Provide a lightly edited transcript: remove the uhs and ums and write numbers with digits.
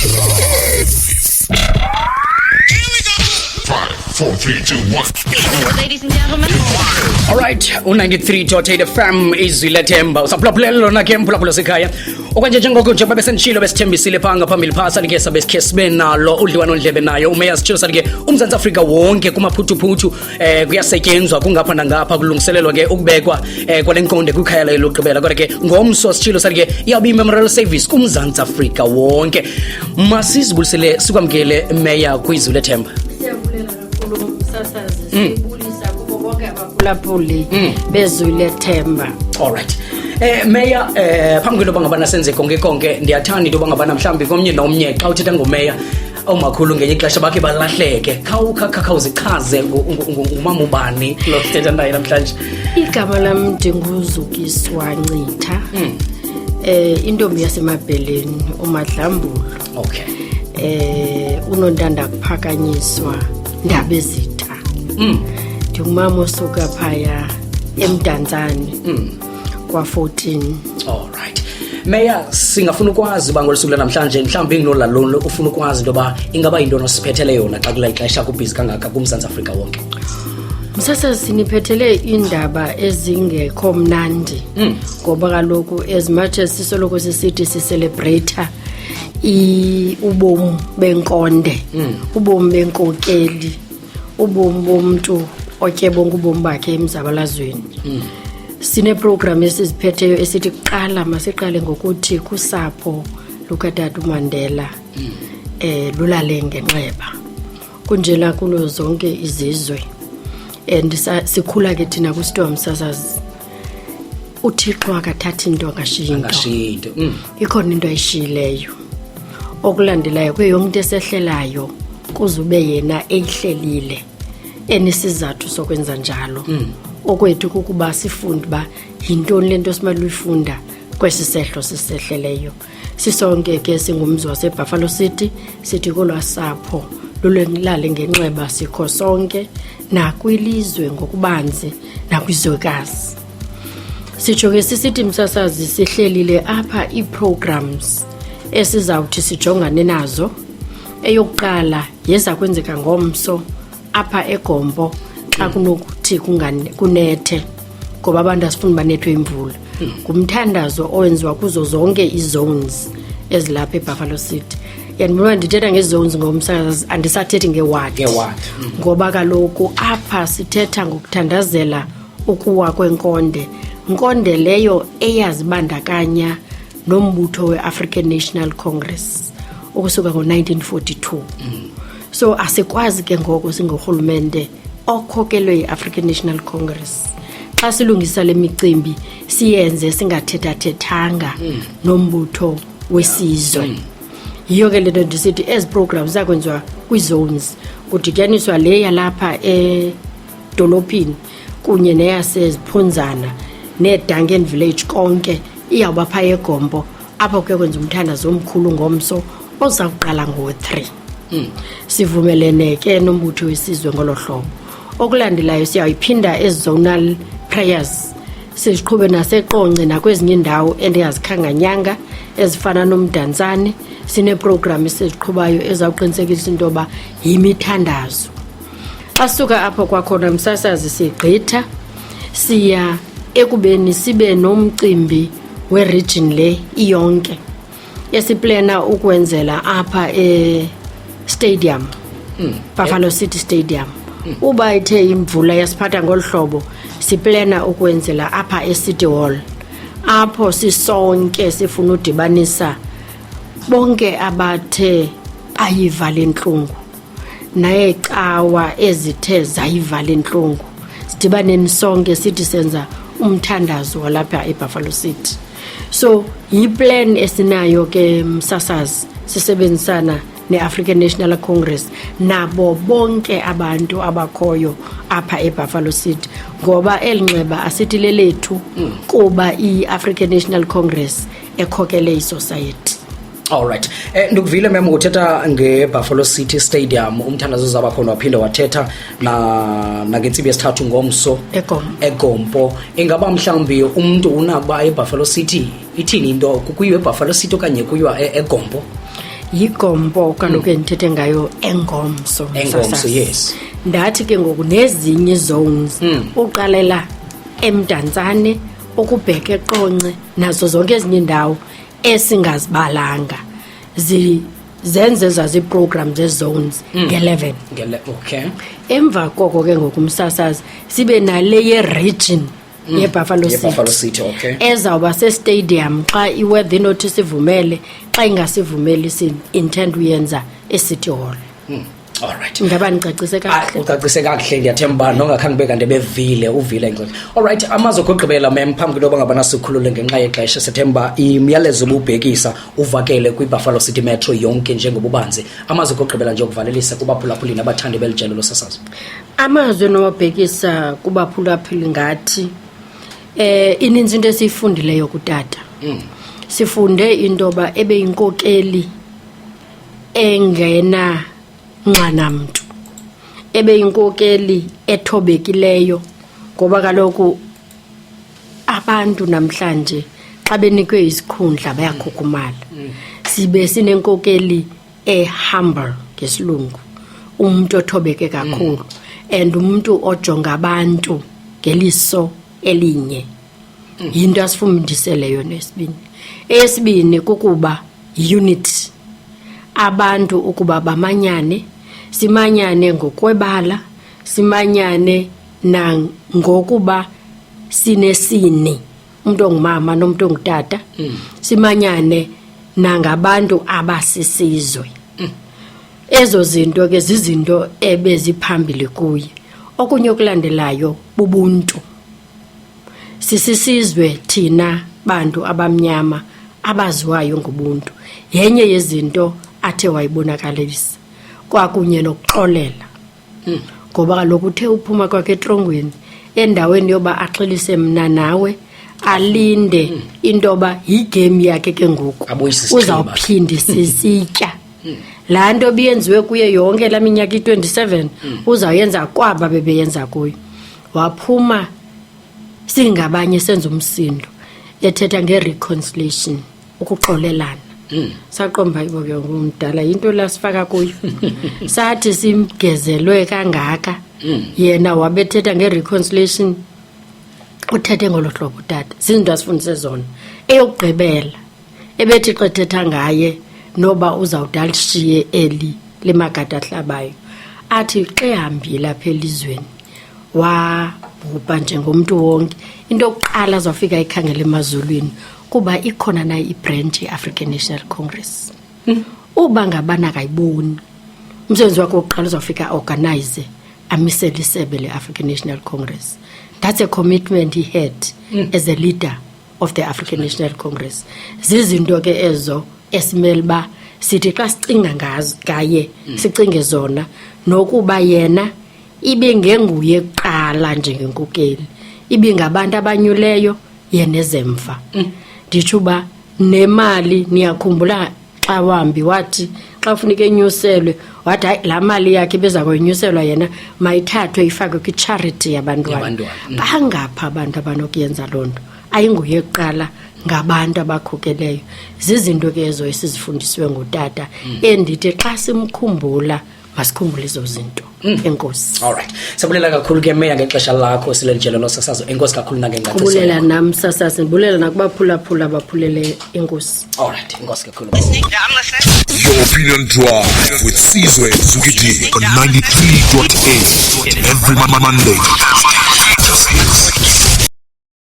4, 3, 2, 1. Ladies and gentlemen. Alright, 93.8 FM izwi lethemba. Usaphulaphulelo lona ke mphulaphula sekhaya. Okwanje njengoko nje babesendishilo besithembisile phanga phambili phasa ke sabesikhe sibe nalo udliwano ondlebe nayo uMeya Sitshilo ke uMzantsi Afrika wonke kumaphuthuphuthu kuyasetyenzwa kungapha nangapha kulungiselelwa ke ukubekwa kwalenkonde kwikhaya lokugqibela kodwa ke ngomso Sitshilo ke iyabe memorial service kuMzantsi Afrika wonke. Masizibulisele sikwamkele Meya kwizwi lethemba. Sibulisa kubo bonke abaphulaphuli bezwi lethemba. Alright. Meya phambi kokuba ngabana senze konke ndiyathanda into bangabana mhlambi komnye nomnye xa uthetha ngomeya awumakhulu ngenye ixesha bakhe balahleke khawuzichaze umama ubani lo sithetha naye namhlanje. Igama lami ndinguzukiswa Ncitha. Intombi yasemabheleni uMadlambulo. Okay. Unontanda kuphakanyiswa Ndabezitha. Ndingumama osuka phaya eMdantsane kwa 14. Alright. Meya singafuna ukwazi bangolisuku namhlanje mhlawumbe nginolalo ufuna ukwazi into ba ingaba into nosiphetele yona xa kula ixesha kubhizi kangaka kuMzantsi Afrika wonke. Msasa siniphetele indaba ezingekho mnandi ngoba kaloku as much as sisoloko sisithi sicelebrate ubomi benkonde, ubomi benkokeli, ubomi bomuntu otyebonke ubomi bakhe emzabalazweni. Sine program esiziphetheyo esithi kuqala masiqale ngokuthi kusapho lukatata uMandela lulale ngenxeba kunjena kulo zonke izizwe and sikhula ke thina kusitwa umsasazi uThixo akathatha into ngashinto ikhona into ayishileyo okulandelayo kweyonke esehlelayo kuzube yena eyihlelile enisizathu sokwenza njalo okwethu kukuba sifunde ba yintoni lento simaluyifunda kwesisehlo sisehleleyo sisonke ke singumzi waseBuffalo City sithi kolwasapho lulelale ngenxeba sikho sonke nakwilizwe ngokubanzi nakwizwekazi. Sitsho ke sisithi msasazi sihlelile apha iprograms esizawuthi sijongane nazo. Eyokuqala yeza kwenzeka ngomso apha eGompo xa kunokuthi kunethe ngoba abantu asifuni banethwe imvula. Ngumthandazo owenziwa kuzo zonke izones ezilapha eBuffalo City. Yanibona ndithetha ngezones ngomsasazi andisathethi ngeward. Ngoba kaloku apha sithetha ngokuthandazela ukuwa kwenkonde. Nkonde leyo eyazibandakanya nombutho weAfrican National Congress ukusuka ngo1942. So asikwazi ke ngoko singurhulumente okhokelwe yiAfrican National Congress. Xa silungisa lemicimbi siyenze singathethathethanga nombutho wesizwe. Yiyo ke lento ndisithi ezi programs zakwenziwa kwizones kudityaniswa le yalapha edolophini kunye neyaseziphunzana neDuncan Village konke iyawuba phaya eGompo apho kuyakwenza umthandazo omkhulu ngomso ozawuqala ngo3. Sivumelene ke nombutho wesizwe ngolohlobo. Okulandelayo siyayiphinda ezonal prayers siziqhube naseQonce nakwezinye indawo endiyazikhanganyanga ezifana noMdantsane. Sine program esiziqhubayo ezawuqinisekisa into ba yimithandazo. Asuka apho kwakhona msasazi sigqitha siya ekubeni sibe nomcimbi weregion le iyonke esiplana ukwenzela apha stadium Buffalo City Stadium. Uba ithe imvula yasiphatha ngolhlobo siplana ukwenzela apha eCity Hall apho sisonke sifuna udibanisa bonke abathe ayivala inhlungu naye cawa ezithe zayivala inhlungu sidibaneni sonke sithi senza umthandazo walapha eBuffalo City. So yiplan esinayo ke msasazi sisebenzisana neAfrican National Congress nabo bonke abantu abakhoyo apha eBuffalo City ngoba elinxeba asithi lelethu kuba iAfrican National Congress ekhokele isociety. Alright. Ndikuvile mema uthetha ngeBuffalo City Stadium umthandazo zaba khona waphinda wathetha na ngentsimbi yesithathu ngomso eGompo. Ingaba mhlawumbi umuntu unaba eBuffalo City ithini into kuyiwe eBuffalo City okanye kuyiwa eGompo? yigompo kaloku endithethe ngayo engomso Engomso, yes. ndathi ke ngoku nezinye zones uqalela eMdantsane ukubheka eQonce nazo zonke ezinye indawo esingazibalanga zenze zazi-programs ze-zones nge-11 Okay. emva koko ke ngokumsasazi sibe nale ye-region yeBuffalo Buffalo City City, okay. ezawuba se-stadium xa i-weather inothi sivumele xa ingasivumeli intend uyenza e-City Hall. All right. Ngaba nicacise kahle. Ucacise kakuhle ngiyathemba nongakhange bekande bevile uvile ingxoxo. All right, amazwi okugqibela mem phambi kokuba ngabana sikhulule ngenxa yexesha September imiyalezo ububhekisa uvakele kwiBuffalo City Metro yonke njengobubanzi. Amazwi okugqibela nje ukuvalelisa kubaphulaphuli nabathandi belijelo losasazo. Amazwi nowabhekisa kubaphulaphuli ngathi ininzi into esiyifundileyo kutata. Sifunde intoba ebeyinkokeli engena nqanamntu ebeyinkokeli ethobekileyo ngoba kaloku abantu namhlanje xa benikwe isikhundla bayakhukhumala. Sibe sinenkokeli humble ngesilungu, umuntu othobeke kakhulu and umuntu ojonga abantu ngeliso elinye. Yinto asifundiseleyo nesibini. Esibini kukuba unity, abantu ukuba bamanyane, simanyane ngokwebala, simanyane nangokuba sinesini, umuntu ongumama nomuntu ongutata, simanyane nangabantu abasisizwe. Ezo zinto ke zizinto ebeziphambili kuye. Okunye okulandelayo bubuntu. Sisizwe thina bantu abamnyama abaziwayo ngobuntu. Yenye yezinto athe wayibonakalisa kwakunye nokuxolela. Ngoba kaloku uthe uphuma kwakhe etrongweni endaweni yoba axelise mna nawe alinde intoba igame yakhe ke ngoku uzawuphinda sisitya. Laa nto biyenziwe kuye yonke la minyaka i-27 uzawuyenza kwaba bebeyenza kuyo. Waphuma singabanye senza umsindo ethetha nge-reconciliation, ukuxolelana. Saqomba iboke ngumdala into lasifaka kuyo. Sathi simgezelwe kangaka yena wabethetha nge-reconciliation uthethe ngolo hlobo tata. Zizinto asifundise zona. Eyokugqibela ebethi xethetha ngaye noba uzawudalishiye eli lemagada ahlabayo athi xehambile apha elizweni wabhubha njengomuntu wonke. Into yokuqala azawufika ikhangela emazulwini kuba ikhona nayo ibranch ye-African National Congress. Uba ngabana kayiboni umsebenzi wakhe wokuqala uzawufika organize amisele isebe le-African National Congress. That's a commitment he had as a leader of the African National Congress. Zizinto ke ezo esimele ba sithi xa sicinga ngaye sicinge zona nokuba yena ibe ngenguye kuqala njengenkokeli, ibe ngabantu abanyuleyo yena ezemva. Nditsho uba nemali niyakhumbula xa wambi wathi xa kufuneka enyuselwe wathi hayi laa mali yakhe beza kuyinyuselwa yena mayithathwe ifakwe kwi-charity yabantwana. Bangapha abantu abanokuyenza loo nto, ayinguye kuqala ngabantu abakhokeleyo. Zizinto ke ezo esizifundisiwe ngutata endithi xa simkhumbula masikhumbule izo zinto. Enkosi. All right. Sibulela kakhulu ke meya ngexesha lakho silelijelo losasazo. Enkosi kakhulu nangengathi. Kubulela nam sasazi, ndibulela nakubaphulaphula abaphulele enkosi. All right. Enkosi kakhulu. Your opinion drive with Sizwe Zugidi on 93.8 every Monday.